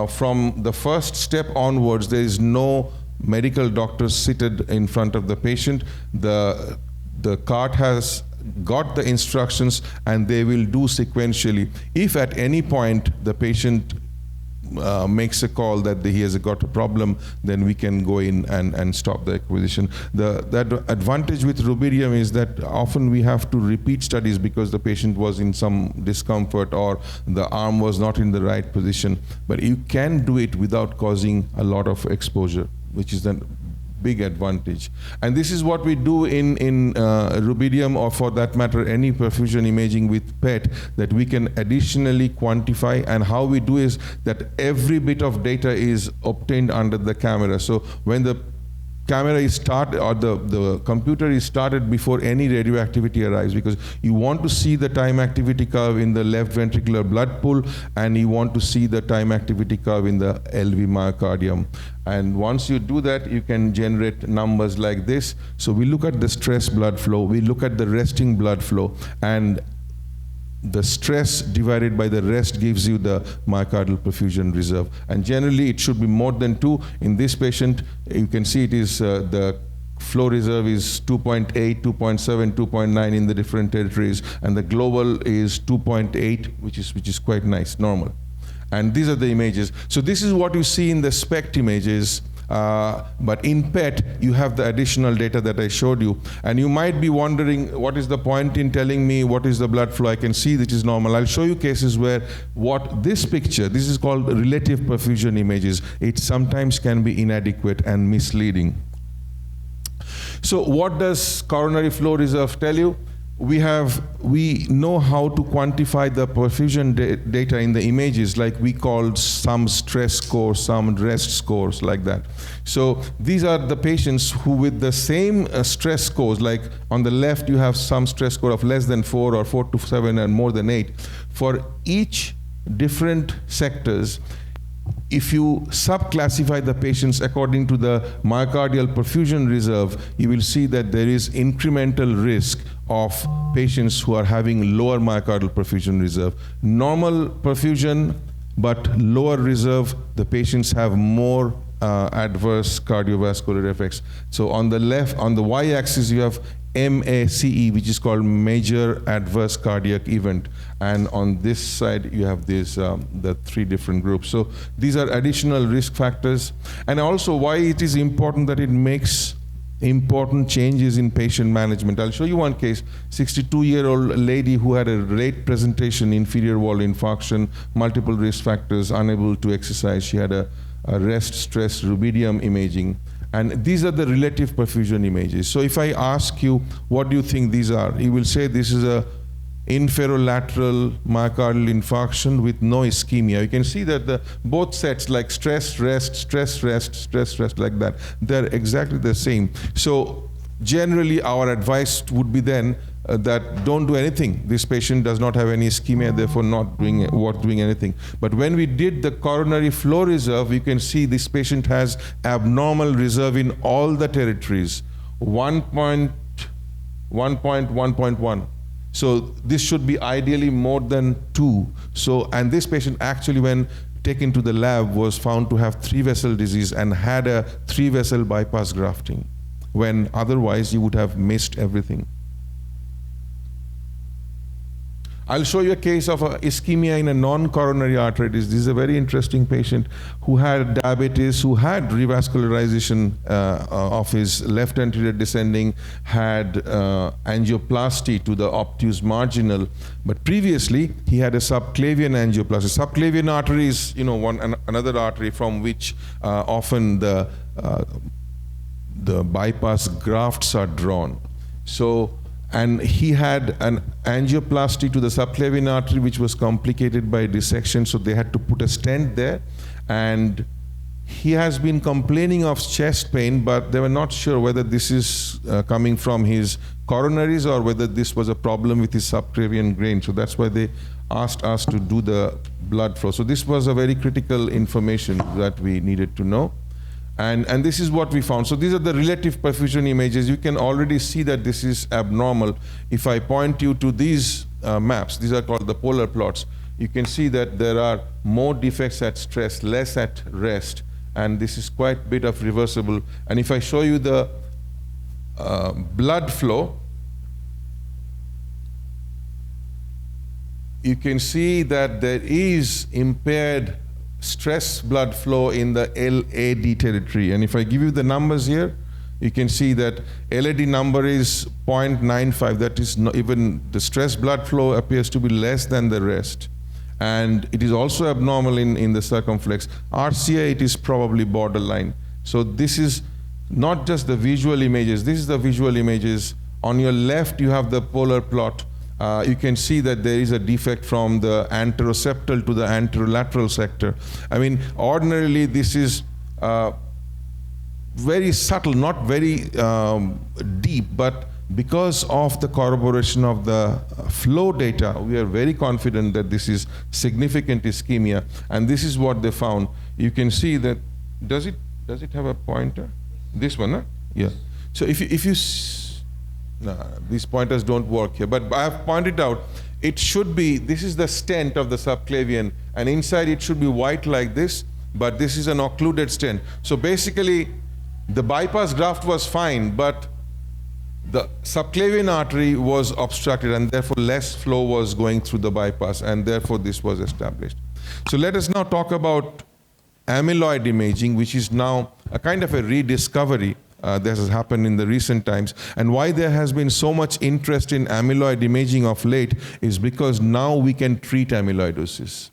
from the first step onwards, there is no medical doctor seated in front of the patient. The cart has got the instructions, and they will do sequentially. If at any point the patient makes a call that he has got a problem, then we can go in and stop the acquisition. The advantage with rubidium is that often we have to repeat studies because the patient was in some discomfort or the arm was not in the right position. But you can do it without causing a lot of exposure, which is the big advantage. And this is what we do in rubidium, or for that matter any perfusion imaging with PET, that we can additionally quantify. And how we do is that every bit of data is obtained under the camera. So when the camera is started, or the computer is started before any radioactivity arrives, because you want to see the time activity curve in the left ventricular blood pool, and you want to see the time activity curve in the LV myocardium. And once you do that, you can generate numbers like this. So we look at the stress blood flow, we look at the resting blood flow, and the stress divided by the rest gives you the myocardial perfusion reserve. And generally it should be more than 2. In this patient, you can see it is the flow reserve is 2.8, 2.7, 2.9 in the different territories, and the global is 2.8, which is quite nice, normal. And these are the images. So this is what you see in the SPECT images. But in PET, you have the additional data that I showed you. And you might be wondering, what is the point in telling me what is the blood flow? I can see this is normal. I'll show you cases where this picture, this is called relative perfusion images. It sometimes can be inadequate and misleading. So what does coronary flow reserve tell you? We know how to quantify the perfusion data in the images, like we called some stress scores, some rest scores, like that. So these are the patients who, with the same stress scores, like on the left you have some stress score of less than 4 or 4 to 7 and more than 8. For each different sectors, if you subclassify the patients according to the myocardial perfusion reserve, you will see that there is incremental risk of patients who are having lower myocardial perfusion reserve. Normal perfusion, but lower reserve, the patients have more adverse cardiovascular effects. So on the left, on the y-axis, you have MACE, which is called major adverse cardiac event, and on this side you have this the 3 different groups. So these are additional risk factors, and also why it is important that it makes important changes in patient management. I'll show you one case, 62-year-old lady who had a late presentation, inferior wall infarction, multiple risk factors, unable to exercise. She had a rest stress rubidium imaging. And these are the relative perfusion images. So if I ask you, what do you think these are? You will say this is a inferolateral myocardial infarction with no ischemia. You can see that both sets, like stress, rest, stress, rest, stress, rest, like that, they're exactly the same. So generally our advice would be then that don't do anything. This patient does not have any ischemia, therefore not worth doing anything. But when we did the coronary flow reserve, you can see this patient has abnormal reserve in all the territories, 1.1.1. So this should be ideally more than 2. So, and this patient actually, when taken to the lab, was found to have 3-vessel disease and had a 3-vessel bypass grafting, when otherwise you would have missed everything. I'll show you a case of ischemia in a non-coronary arteries. This is a very interesting patient who had diabetes, who had revascularization of his left anterior descending, had angioplasty to the obtuse marginal, but previously he had a subclavian angioplasty. Subclavian artery is, another artery from which often the bypass grafts are drawn. So, and he had an angioplasty to the subclavian artery, which was complicated by dissection, so they had to put a stent there. And he has been complaining of chest pain, but they were not sure whether this is coming from his coronaries or whether this was a problem with his subclavian grain. So that's why they asked us to do the blood flow. So this was a very critical information that we needed to know. And this is what we found. So these are the relative perfusion images. You can already see that this is abnormal. If I point you to these maps, these are called the polar plots, you can see that there are more defects at stress, less at rest, and this is quite a bit of reversible. And if I show you the blood flow, you can see that there is impaired stress blood flow in the LAD territory. And if I give you the numbers here, you can see that LAD number is 0.95. That is not even, the stress blood flow appears to be less than the rest. And it is also abnormal in the circumflex. RCA, it is probably borderline. So this is not just the visual images. This is the visual images. On your left, you have the polar plot. You can see that there is a defect from the anteroseptal to the anterolateral sector. I mean, ordinarily this is very subtle, not very deep, but because of the corroboration of the flow data, we are very confident that this is significant ischemia, and this is what they found. You can see that, does it have a pointer? This one, huh? Yeah. So if you no, these pointers don't work here, but I have pointed out, it should be, this is the stent of the subclavian, and inside it should be white like this, but this is an occluded stent. So basically, the bypass graft was fine, but the subclavian artery was obstructed, and therefore less flow was going through the bypass, and therefore this was established. So let us now talk about amyloid imaging, which is now a kind of a rediscovery that has happened in the recent times. And why there has been so much interest in amyloid imaging of late is because now we can treat amyloidosis.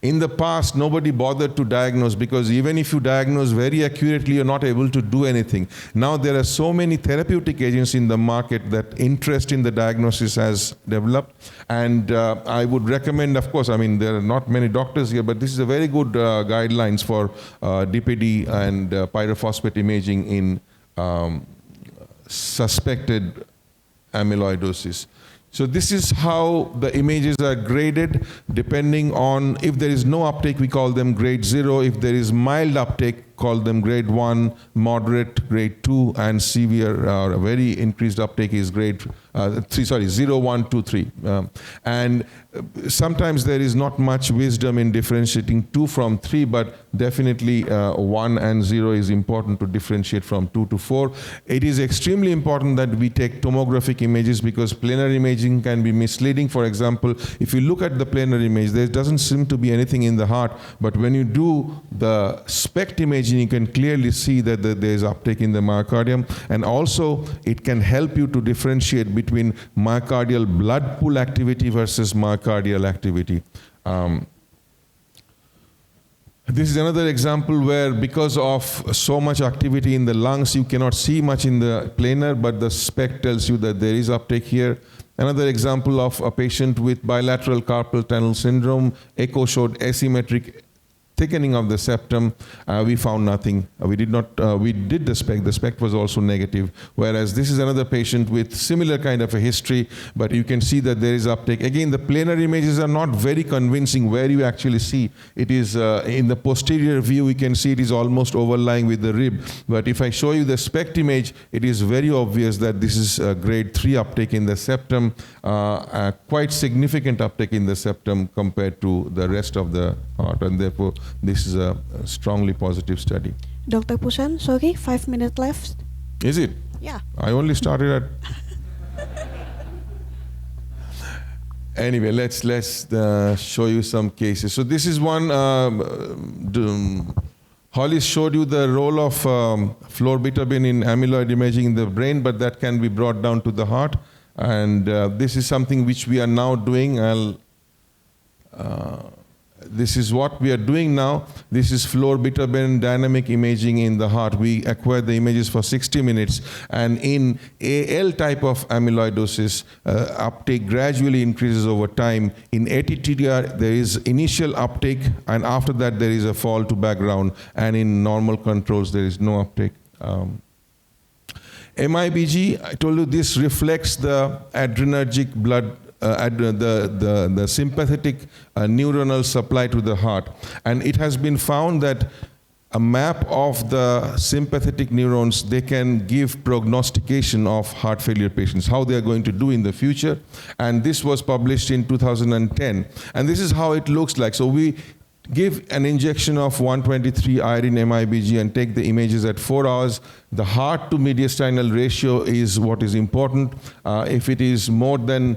In the past, nobody bothered to diagnose, because even if you diagnose very accurately, you're not able to do anything. Now there are so many therapeutic agents in the market that interest in the diagnosis has developed. And I would recommend, of course, I mean, there are not many doctors here, but this is a very good guidelines for DPD and pyrophosphate imaging in suspected amyloidosis. So this is how the images are graded, depending on, if there is no uptake, we call them grade 0. If there is mild uptake, call them grade 1, moderate, grade 2, and severe, or very increased uptake is grade 0, 1, 2, 3. And sometimes there is not much wisdom in differentiating 2 from 3, but definitely 1 and 0 is important to differentiate from 2 to 4. It is extremely important that we take tomographic images, because planar imaging can be misleading. For example, if you look at the planar image, there doesn't seem to be anything in the heart, but when you do the SPECT imaging, you can clearly see that there is uptake in the myocardium, and also it can help you to differentiate between myocardial blood pool activity versus myocardial activity. This is another example where, because of so much activity in the lungs, you cannot see much in the planar, but the SPECT tells you that there is uptake here. Another example of a patient with bilateral carpal tunnel syndrome, echo showed asymmetric thickening of the septum. We found nothing. We did the SPECT. The SPECT was also negative. Whereas this is another patient with similar kind of a history, but you can see that there is uptake. Again, the planar images are not very convincing where you actually see. It is in the posterior view, you can see it is almost overlying with the rib. But if I show you the SPECT image, it is very obvious that this is grade 3 uptake in the septum, quite significant uptake in the septum compared to the rest of the heart, and therefore this is a strongly positive study. Dr. Pusan, sorry, 5 minutes left. Is it? Yeah. I only started at... Anyway, let's show you some cases. So this is one, Hollis showed you the role of florbitapin in amyloid imaging in the brain, but that can be brought down to the heart. And this is something which we are now doing. This is what we are doing now. This is florbitapin dynamic imaging in the heart. We acquired the images for 60 minutes. And in AL type of amyloidosis, uptake gradually increases over time. In ATTR, there is initial uptake, and after that there is a fall to background. And in normal controls, there is no uptake. MIBG, I told you this reflects the adrenergic blood, the sympathetic neuronal supply to the heart. And it has been found that a map of the sympathetic neurons, they can give prognostication of heart failure patients, how they are going to do in the future. And this was published in 2010. And this is how it looks like. So we give an injection of 123 iodine MIBG and take the images at 4 hours. The heart to mediastinal ratio is what is important. If it is more than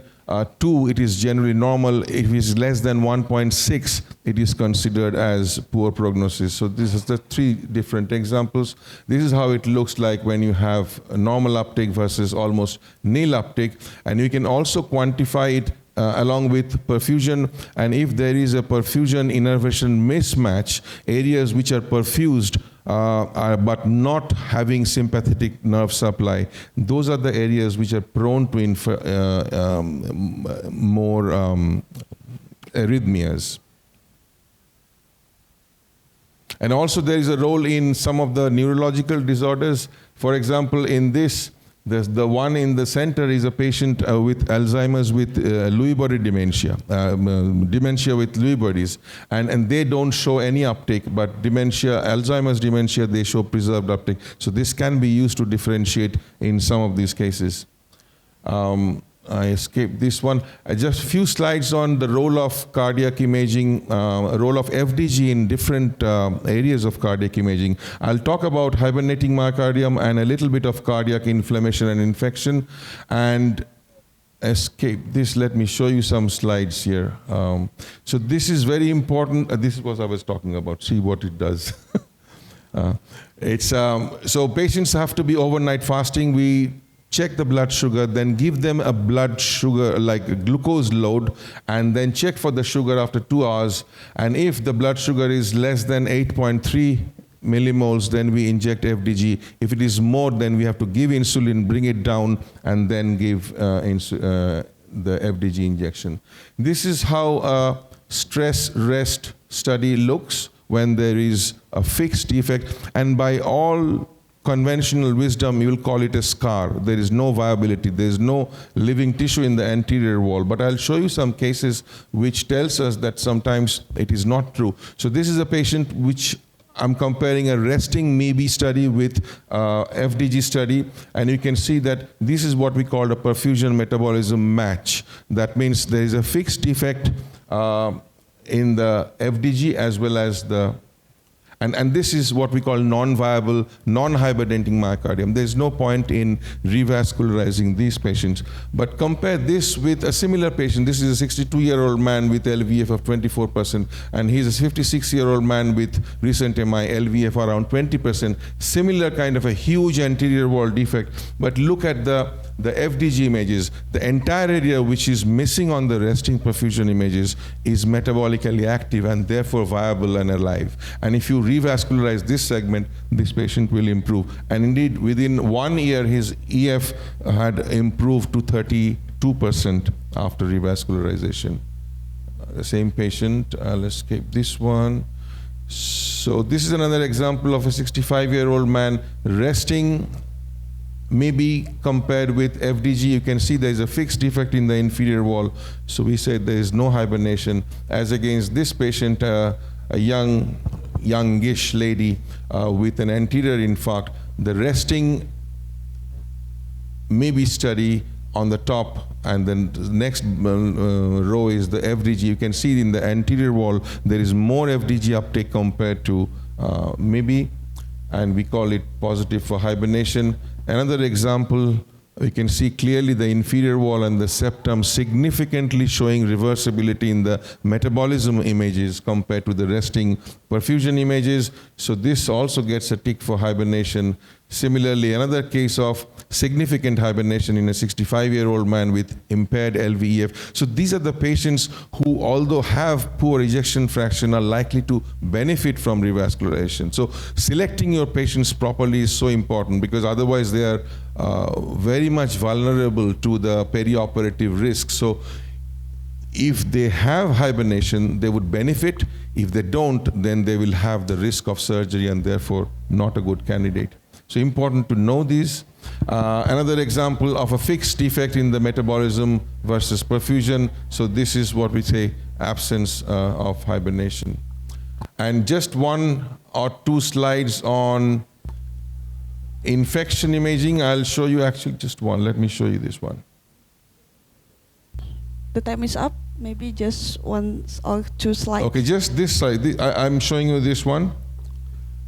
2, it is generally normal. If it is less than 1.6, it is considered as poor prognosis. So this is the 3 different examples. This is how it looks like when you have a normal uptake versus almost nil uptake. And you can also quantify it along with perfusion, and if there is a perfusion innervation mismatch, areas which are perfused but not having sympathetic nerve supply, those are the areas which are prone to more arrhythmias. And also there is a role in some of the neurological disorders. For example, in this, the one in the center is a patient with Alzheimer's with Lewy body dementia, dementia with Lewy bodies, and they don't show any uptake, but Alzheimer's dementia, they show preserved uptake. So this can be used to differentiate in some of these cases. I escaped this one. Just a few slides on the role of cardiac imaging, role of FDG in different areas of cardiac imaging. I'll talk about hibernating myocardium and a little bit of cardiac inflammation and infection. And escape this. Let me show you some slides here. So this is very important. This is what I was talking about. See what it does. So patients have to be overnight fasting. We check the blood sugar, then give them a blood sugar, like a glucose load, and then check for the sugar after 2 hours. And if the blood sugar is less than 8.3 millimoles, then we inject FDG. If it is more, then we have to give insulin, bring it down, and then give the FDG injection. This is how a stress rest study looks when there is a fixed defect. And by all conventional wisdom, you will call it a scar. There is no viability. There is no living tissue in the anterior wall. But I'll show you some cases which tells us that sometimes it is not true. So this is a patient which I'm comparing a resting maybe study with FDG study, and you can see that this is what we call a perfusion metabolism match. That means there is a fixed defect in the FDG as well as the and this is what we call non-viable, non-hibernating myocardium. There's no point in revascularizing these patients. But compare this with a similar patient. This is a 62-year-old man with LVF of 24%, and he's a 56-year-old man with recent MI, LVF around 20%. Similar kind of a huge anterior wall defect. But look at the FDG images. The entire area which is missing on the resting perfusion images is metabolically active and therefore viable and alive. And if you revascularize this segment, this patient will improve. And indeed, within 1 year, his EF had improved to 32% after revascularization. The same patient, I'll escape this one. So this is another example of a 65-year-old man resting. Maybe compared with FDG, you can see there is a fixed defect in the inferior wall. So we said there is no hibernation. As against this patient, a youngish lady with an anterior infarct, the resting maybe study on the top, and then the next row is the FDG. You can see in the anterior wall there is more FDG uptake compared to maybe, and we call it positive for hibernation. Another example, you can see clearly the inferior wall and the septum significantly showing reversibility in the metabolism images compared to the resting perfusion images. So this also gets a tick for hibernation. Similarly, another case of significant hibernation in a 65-year-old man with impaired LVEF. So these are the patients who, although have poor ejection fraction, are likely to benefit from revascularization. So selecting your patients properly is so important, because otherwise they are very much vulnerable to the perioperative risk. So if they have hibernation, they would benefit. If they don't, then they will have the risk of surgery and therefore not a good candidate. So important to know these. Another example of a fixed defect in the metabolism versus perfusion. So this is what we say absence of hibernation. And just 1 or 2 slides on infection imaging. I'll show you actually just one. Let me show you this one. The time is up. Maybe just 1 or 2 slides. Okay, just this slide. I'm showing you this one.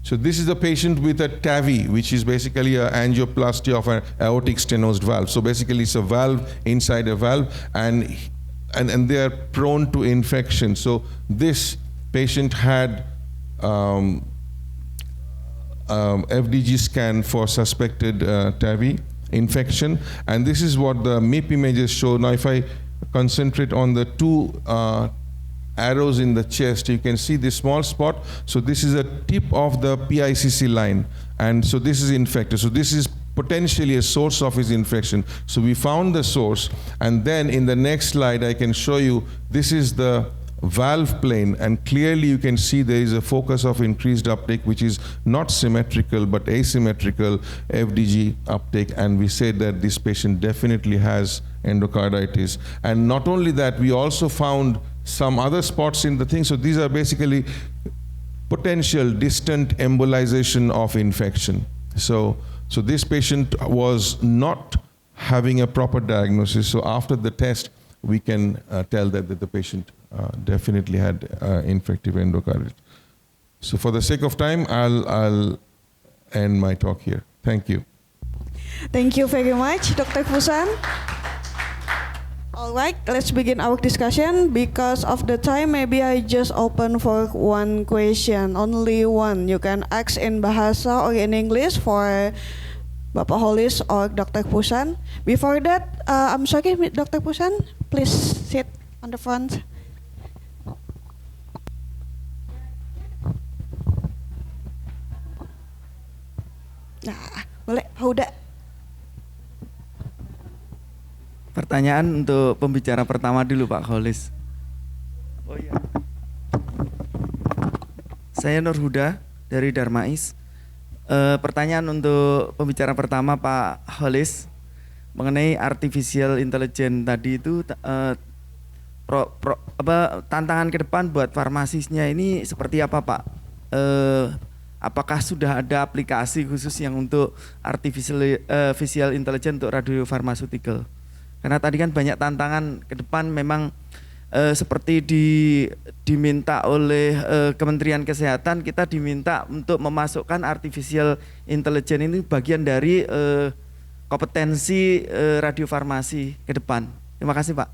So this is a patient with a TAVI, which is basically an angioplasty of an aortic stenosed valve. So basically it's a valve inside a valve, and they are prone to infection. So this patient had FDG scan for suspected TAVI infection, and this is what the MIP images show. Now if I concentrate on the 2 arrows in the chest, you can see this small spot. So this is a tip of the PICC line, and so this is infected. So this is potentially a source of his infection. So we found the source, and then in the next slide I can show you, this is the valve plane, and clearly you can see there is a focus of increased uptake, which is not symmetrical but asymmetrical FDG uptake, and we said that this patient definitely has endocarditis. And not only that, we also found some other spots in the thing. So these are basically potential distant embolization of infection. So this patient was not having a proper diagnosis. So after the test, we can tell that the patient definitely had infective endocarditis. So for the sake of time, I'll end my talk here. Thank you. Thank you very much, Dr. Pusan. All right, let's begin our discussion. Because of the time, maybe I just open for one question, only one. You can ask in Bahasa or in English for Bapak Holis or Dr. Pusan. Before that, I'm sorry, Dr. Pusan, please sit on the front. Nah, boleh, Pak Huda. Pertanyaan untuk pembicara pertama dulu Pak Holis. Oh iya. Saya Nur Huda dari Darmais. Pertanyaan untuk pembicara pertama Pak Holis mengenai artificial intelligence tadi itu tantangan ke depan buat farmasisnya ini seperti apa Pak? Apakah sudah ada aplikasi khusus yang untuk artificial intelligence untuk radiofarmaceutical? Karena tadi kan banyak tantangan ke depan memang seperti diminta oleh Kementerian Kesehatan, kita diminta untuk memasukkan artificial intelligence ini bagian dari kompetensi radiofarmasi ke depan. Terima kasih Pak.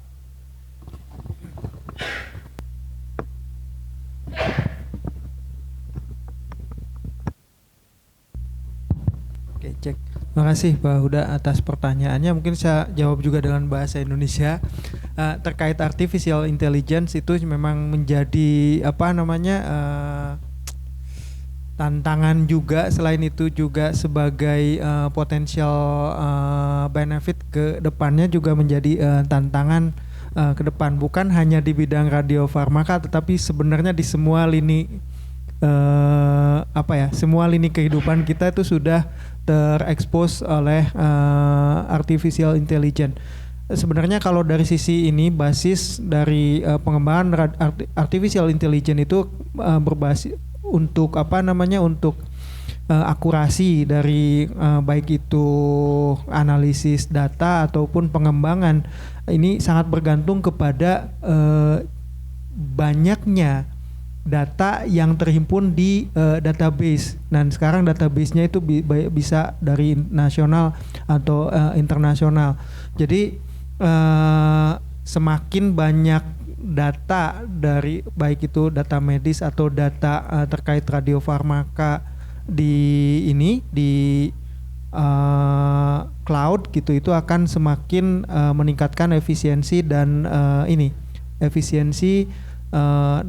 Oke, cek. Terima kasih Pak Huda atas pertanyaannya. Mungkin saya jawab juga dengan bahasa Indonesia. Terkait artificial intelligence itu memang menjadi tantangan juga. Selain itu juga sebagai potensial benefit ke depannya juga menjadi tantangan ke depan. Bukan hanya di bidang radiofarmaka, tetapi sebenarnya di semua lini semua lini kehidupan kita itu sudah terekspos oleh artificial intelligence. Sebenarnya kalau dari sisi ini basis dari pengembangan artificial intelligence itu berbasis untuk akurasi dari baik itu analisis data ataupun pengembangan ini sangat bergantung kepada banyaknya data yang terhimpun di database. Dan sekarang database-nya itu bisa dari nasional atau internasional. Jadi semakin banyak data dari baik itu data medis atau data terkait radiofarmaka di cloud gitu, itu akan semakin meningkatkan efisiensi dan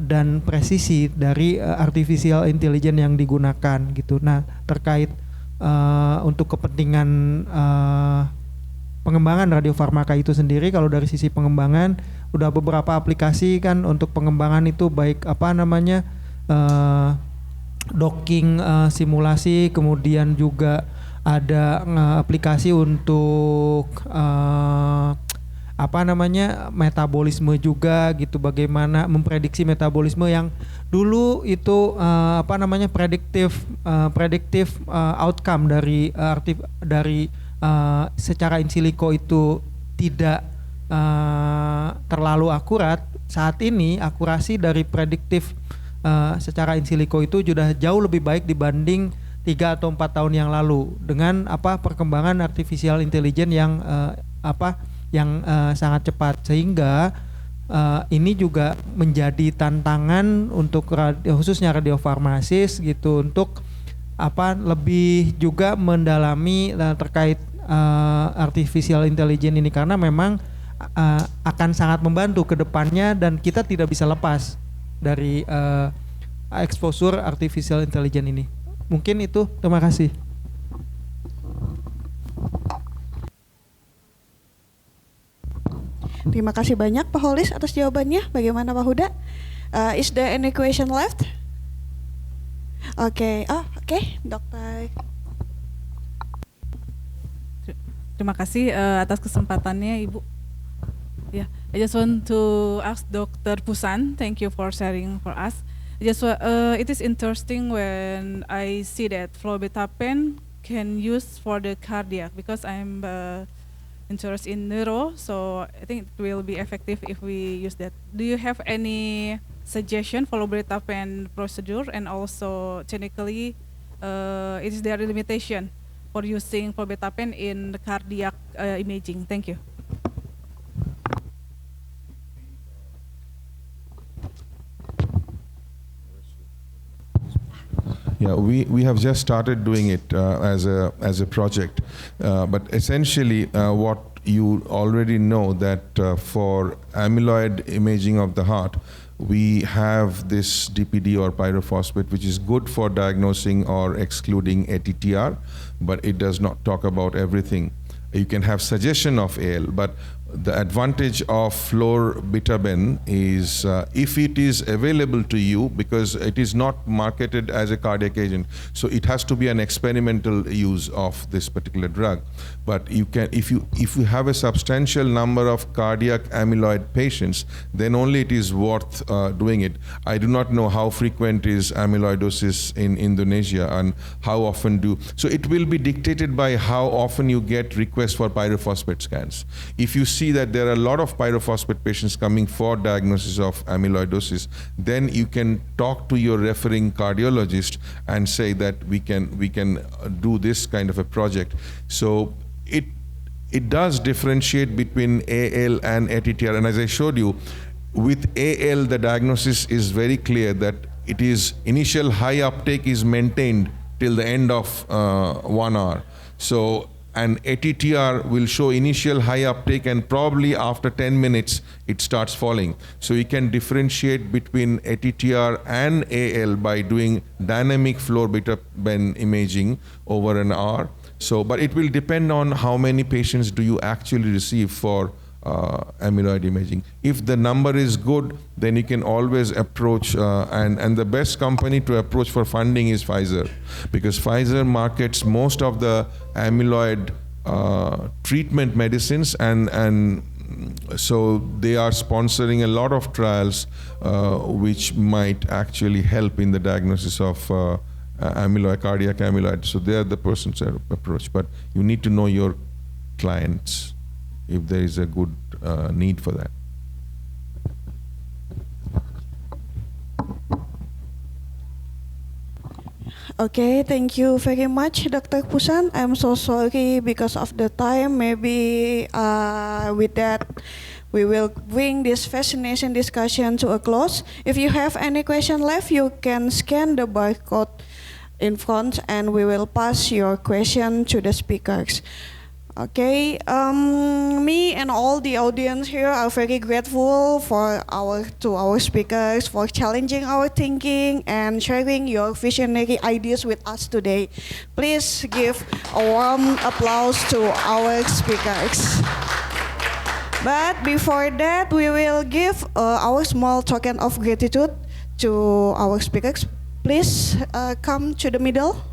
dan presisi dari artificial intelligence yang digunakan gitu. Nah, terkait untuk kepentingan pengembangan radiofarmaka itu sendiri, kalau dari sisi pengembangan udah beberapa aplikasi kan untuk pengembangan itu, baik docking simulasi, kemudian juga ada aplikasi untuk metabolisme juga gitu, bagaimana memprediksi metabolisme yang dulu itu predictive outcome dari secara in silico itu tidak terlalu akurat. Saat ini akurasi dari prediktif secara in silico itu sudah jauh lebih baik dibanding 3 atau 4 tahun yang lalu dengan perkembangan artificial intelligence yang sangat cepat, sehingga ini juga menjadi tantangan untuk khususnya radiofarmasis gitu, untuk lebih juga mendalami terkait artificial intelligence ini, karena memang akan sangat membantu ke depannya dan kita tidak bisa lepas dari exposure artificial intelligence ini. Mungkin itu, terima kasih. Terima kasih banyak Pak Holis atas jawabannya. Bagaimana Pak Huda? Is there any question left? Oke, dokter. Terima kasih atas kesempatannya Ibu. Yeah, I just want to ask Dr. Pusan, thank you for sharing for us. It is interesting when I see that florbetapen can use for the cardiac because I'm interested in neuro, so I think it will be effective if we use that. Do you have any suggestion for florbetapen procedure, and also technically, is there a limitation for using florbetapen in the cardiac imaging? Thank you. Yeah, we have just started doing it as a project, but essentially what you already know that for amyloid imaging of the heart, we have this DPD or pyrophosphate, which is good for diagnosing or excluding ATTR, but it does not talk about everything. You can have suggestion of AL, but the advantage of florbetaben is if it is available to you, because it is not marketed as a cardiac agent, so it has to be an experimental use of this particular drug. But you can, if you have a substantial number of cardiac amyloid patients, then only it is worth doing it. I do not know how frequent is amyloidosis in Indonesia and how often so it will be dictated by how often you get requests for pyrophosphate scans. If you see that there are a lot of pyrophosphate patients coming for diagnosis of amyloidosis, then you can talk to your referring cardiologist and say that we can do this kind of a project. So it does differentiate between AL and ATTR, and as I showed you, with AL the diagnosis is very clear that it is initial high uptake is maintained till the end of 1 hour. So and ATTR will show initial high uptake, and probably after 10 minutes it starts falling. So you can differentiate between ATTR and AL by doing dynamic florbetaben imaging over an hour. So, but it will depend on how many patients do you actually receive for amyloid imaging. If the number is good, then you can always approach, and the best company to approach for funding is Pfizer, because Pfizer markets most of the amyloid treatment medicines, and so they are sponsoring a lot of trials which might actually help in the diagnosis of amyloid, cardiac amyloid. So they are the persons to approach, but you need to know your clients if there is a good need for that. Okay, thank you very much, Dr. Pusan. I'm so sorry because of the time. Maybe with that, we will bring this fascination discussion to a close. If you have any question left, you can scan the barcode in front, and we will pass your question to the speakers. Okay, me and all the audience here are very grateful to our speakers for challenging our thinking and sharing your visionary ideas with us today. Please give a warm applause to our speakers. But before that, we will give our small token of gratitude to our speakers. Please come to the middle.